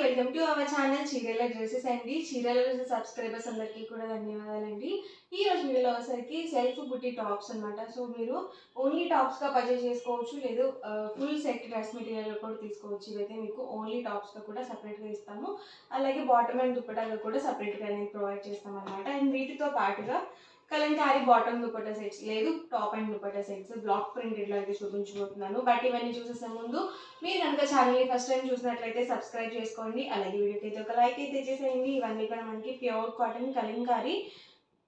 Welcome to our channel చీరల dresses అండి. చీరల డ్రెస్సెస్ సబ్స్క్రైబర్స్ అందరికీ కూడా ధన్యవాదాలండి. ఈ రోజు వీడియోలో వచ్చేసరికి సెల్ఫ్ బుట్టి టాప్స్ అనమాట. సో మీరు ఓన్లీ టాప్స్గా పర్చేస్ చేసుకోవచ్చు, లేదు ఫుల్ సెట్ డ్రెస్ మెటీరియల్ కూడా తీసుకోవచ్చు. ఇవైతే మీకు ఓన్లీ టాప్స్గా కూడా సపరేట్గా ఇస్తాము. అలాగే బాటమ్ అండ్ దుపట్టాగా కూడా సపరేట్గా అనేది ప్రొవైడ్ చేస్తాం అనమాట. అండ్ వీటితో పాటుగా కలంకారీ బాటమ్ దుపట్టా సెట్స్, లేదు top and dupatta sets block ప్రింటెడ్లో అయితే చూపించబోతున్నాను. బట్ ఇవన్నీ చూసేసే ముందు మీరు కనుక ఛానల్ని ఫస్ట్ టైం చూసినట్లయితే సబ్స్క్రైబ్ చేసుకోండి. అలాగే వీడియోకి అయితే ఒక లైక్ అయితే చేసేయండి. ఇవన్నీ కూడా మనకి pure cotton Kalamkari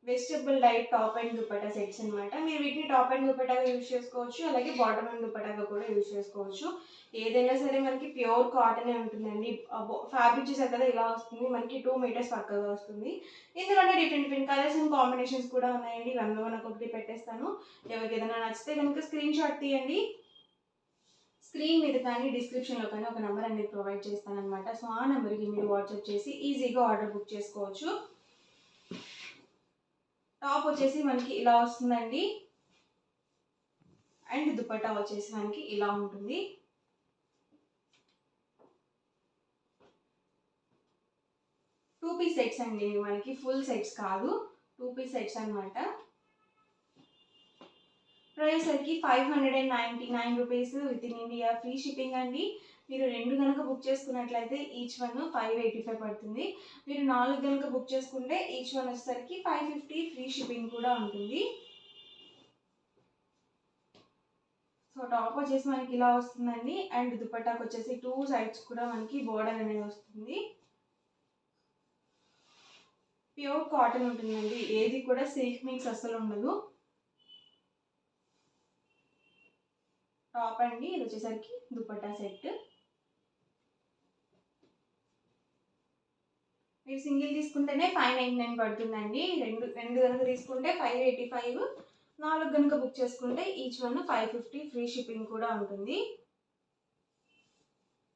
vegetable diet top and dupatta sets అనమాట. మీరు వీటిని టాప్ అండ్ దుపట్టాగా యూజ్ చేసుకోవచ్చు, అలాగే బాటమ్ అండ్ దుపట్టాగా కూడా యూజ్ చేసుకోవచ్చు. ఏదైనా సరే మనకి ప్యూర్ కాటనే ఉంటుందండి. ఫ్యాబ్రిక్ చూసారు కదా ఇలా వస్తుంది, మనకి 2 మీటర్స్ పక్కగా వస్తుంది. ఇందులోనే different different colours and combinations కూడా ఉన్నాయండి. ఇవన్నీ మనకు ఒకటి పెట్టేస్తాను. ఎవరికి ఏదైనా నచ్చితే కనుక స్క్రీన్ షాట్ తీయండి. స్క్రీన్ మీద కానీ డిస్క్రిప్షన్లో కానీ ఒక నెంబర్ అనేది ప్రొవైడ్ చేస్తానన్నమాట. సో ఆ నెంబర్కి మీరు వాట్సాప్ చేసి ఈజీగా ఆర్డర్ బుక్ చేసుకోవచ్చు. టాప్ వచ్చేసి మనకి ఇలా వస్తుందండి, అండ్ దుపట్టా వచ్చేసి మనకి ఇలా ఉంటుంది. టూ పీస్ సెట్స్ అండి, మనకి ఫుల్ సెట్స్ కాదు, 2 పీస్ సెట్స్ అనమాట. ప్రైస్ సరికి 599 rupees with in India, free shipping అండి. మీరు 2 కనుక బుక్ చేసుకున్నట్లయితే ఈచ్ వన్ 585 పడుతుంది. మీరు 4 కనుక బుక్ చేసుకుంటే ఈచ్ వన్ వచ్చేసరికి 550, ఫ్రీ షిప్పింగ్ కూడా ఉంటుంది. సో టాప్ వచ్చేసి మనకి ఇలా వస్తుందండి, అండ్ దుపట్టాకు వచ్చేసి 2 సైడ్స్ కూడా మనకి బోర్డర్ అనేది వస్తుంది. ప్యూర్ కాటన్ ఉంటుందండి, ఏది కూడా సిల్క్ మిక్స్ అస్సలు ఉండదు. టాప్ అండి, ఇది వచ్చేసరికి దుపట్టా సెట్. మీరు సింగిల్ తీసుకుంటేనే 599 పడుతుందండి. రెండు కనుక తీసుకుంటే 585, 4 కనుక బుక్ చేసుకుంటే ఈచ్ వన్ 550, ఫ్రీ షిప్పింగ్ కూడా ఉంటుంది.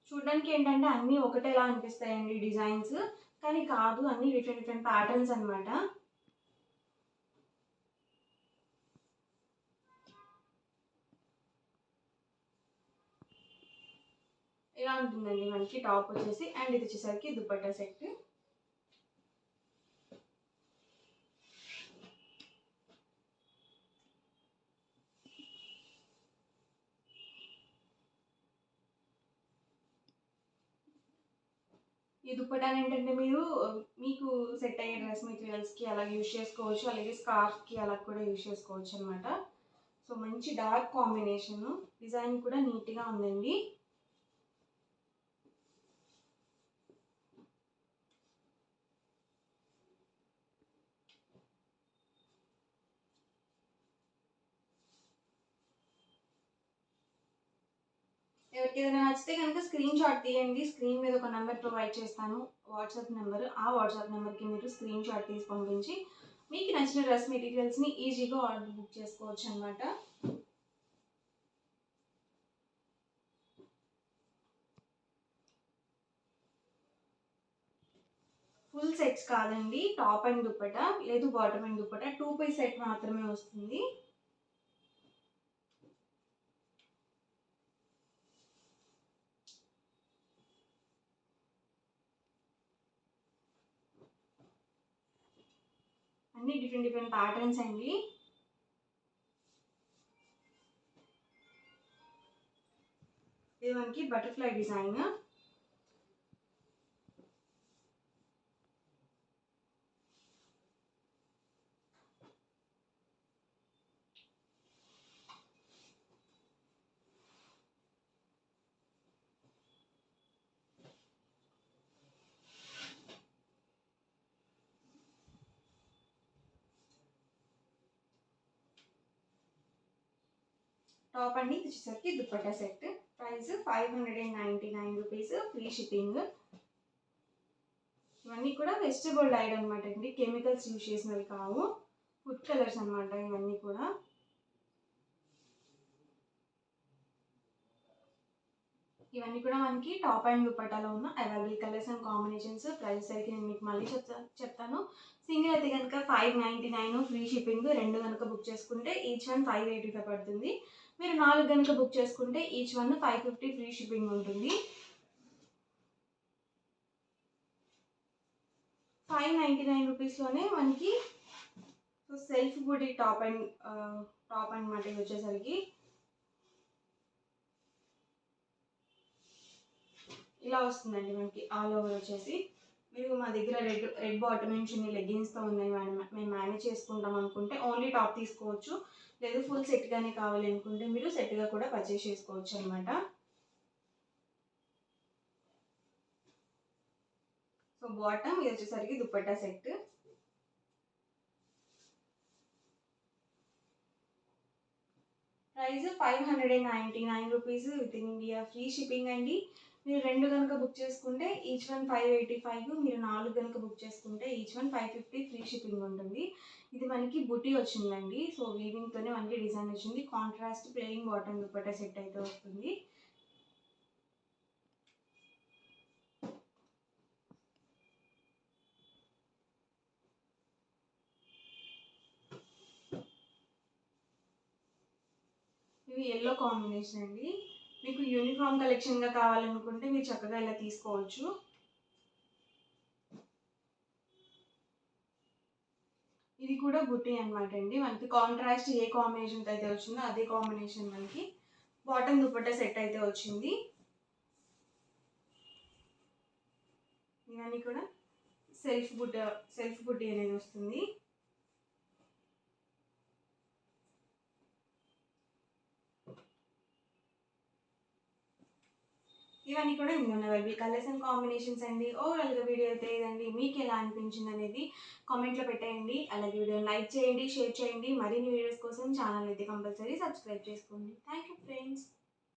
చూడడానికి ఏంటంటే అన్నీ ఒకటేలా అనిపిస్తాయండి డిజైన్స్, కానీ కాదు, అన్నీ డిఫరెంట్ డిఫరెంట్ ప్యాటర్న్స్ అనమాట. ఇలా ఉంటుందండి మనకి టాప్ వచ్చేసి, అండ్ ఇది వచ్చేసరికి దుపట్టా సెట్. ఈ దుపట్టాని ఏంటంటే మీరు మీకు సెట్ అయ్యే డ్రెస్ మెటీరియల్స్కి అలా యూజ్ చేసుకోవచ్చు, అలాగే స్కార్ఫ్కి అలా కూడా యూజ్ చేసుకోవచ్చు అనమాట. సో మంచి డార్క్ కాంబినేషన్, డిజైన్ కూడా నీట్గా ఉందండి. ఎవరికి ఏదైనా నచ్చితే కనుక స్క్రీన్ షాట్ తీయండి. స్క్రీన్ మీద ఒక నెంబర్ ప్రొవైడ్ చేస్తాను, వాట్సాప్ నెంబర్. ఆ వాట్సాప్ నెంబర్కి మీరు స్క్రీన్ షాట్ తీసి పంపించి మీకు నచ్చిన డ్రెస్ మెటీరియల్స్ని ఈజీగా ఆర్డర్ బుక్ చేసుకోవచ్చు అనమాట. ఫుల్ సెట్స్ కాదండి, టాప్ అండ్ దుపట్టా, లేదు bottom and dupatta, 2 piece set మాత్రమే వస్తుంది. అన్ని డిఫరెంట్ డిఫరెంట్ ప్యాటర్న్స్ అండి. ఇది మనకి బటర్ఫ్లై డిజైన్. టాప్ అండి, ఇది వచ్చేసరికి dupatta set. Price 599 rupees, free shipping. ఇవన్నీ కూడా వెజిటబుల్ డైట్ అనమాట అండి, కెమికల్స్ యూజ్ చేసినవి కావు, ఫుడ్ కలర్స్ అనమాట ఇవన్నీ కూడా. ఇవన్నీ కూడా మనకి టాప్ అండ్ దుపట్టాలో ఉన్న available colours and combinations. Price అయితే నేను మీకు మళ్ళీ చెప్తాను. సింగిల్ అయితే కనుక 599, ఫ్రీ షిప్పింగ్. 2 కనుక బుక్ చేసుకుంటే ఈచ్ వన్ 585 పడుతుంది. మీరు 4 కనుక బుక్ చేసుకుంటే ఈచ్ వన్ 550, ఫ్రీ షిప్పింగ్ ఉంటుంది. 599 రూపీస్లోనే మనకి సో సెల్ఫ్ బుటీ టాప్ అనమాట. ఇది వచ్చేసరికి ఇలా వస్తుందండి మనకి ఆల్ ఓవర్ వచ్చేసి. మీరు మా దగ్గర రెడ్ బాటమ్ అండ్ చున్నీ లెగ్గిన్స్తో ఉన్నాయి మేము మేనేజ్ చేసుకుంటాం అనుకుంటే ఓన్లీ టాప్ తీసుకోవచ్చు. లేదు ఫుల్ సెట్గానే కావాలి అనుకుంటే మీరు సెట్గా కూడా పర్చేస్ చేసుకోవచ్చు అనమాట. సో బాటమ్ ఇది వచ్చేసరికి dupatta set. Price 599 rupees with in India free shipping అండి. మీరు 2 కనుక బుక్ చేసుకుంటే ఈచ్ వన్ 585, మీరు 4 కనుక బుక్ చేసుకుంటే ఈచ్ వన్ 550 ఫ్రీ షిప్పింగ్ ఉంటుంది. ఇది మనకి బుటీ వచ్చిందండి. సో వీవింగ్తోనే మనకి డిజైన్ వచ్చింది. Contrast plain bottom dupatta set అయితే వస్తుంది. ఇవి ఎల్లో కాంబినేషన్ అండి. మీకు యూనిఫామ్ కలెక్షన్గా కావాలనుకుంటే మీరు చక్కగా ఇలా తీసుకోవచ్చు. ఇది కూడా బుటీ అనమాట అండి. మనకి కాంట్రాస్ట్ ఏ కాంబినేషన్తో అయితే వచ్చిందో అదే కాంబినేషన్ మనకి బాటమ్ దుపట్టా సెట్ అయితే వచ్చింది. ఇవన్నీ కూడా సెల్ఫ్ బుటీ అనేది వస్తుంది. ఇవన్నీ కూడా ఇందులో అవైలబుల్ కలర్స్ అండ్ కాంబినేషన్స్ అండి. ఓవరాల్గా వీడియో అయితే ఇదండి. మీకు ఎలా అనిపించింది అనేది కామెంట్లో పెట్టేయండి. అలాగే వీడియో లైక్ చేయండి, షేర్ చేయండి. మరిన్ని వీడియోస్ కోసం ఛానల్ అయితే కంపల్సరీ సబ్స్క్రైబ్ చేసుకోండి. Thank you friends.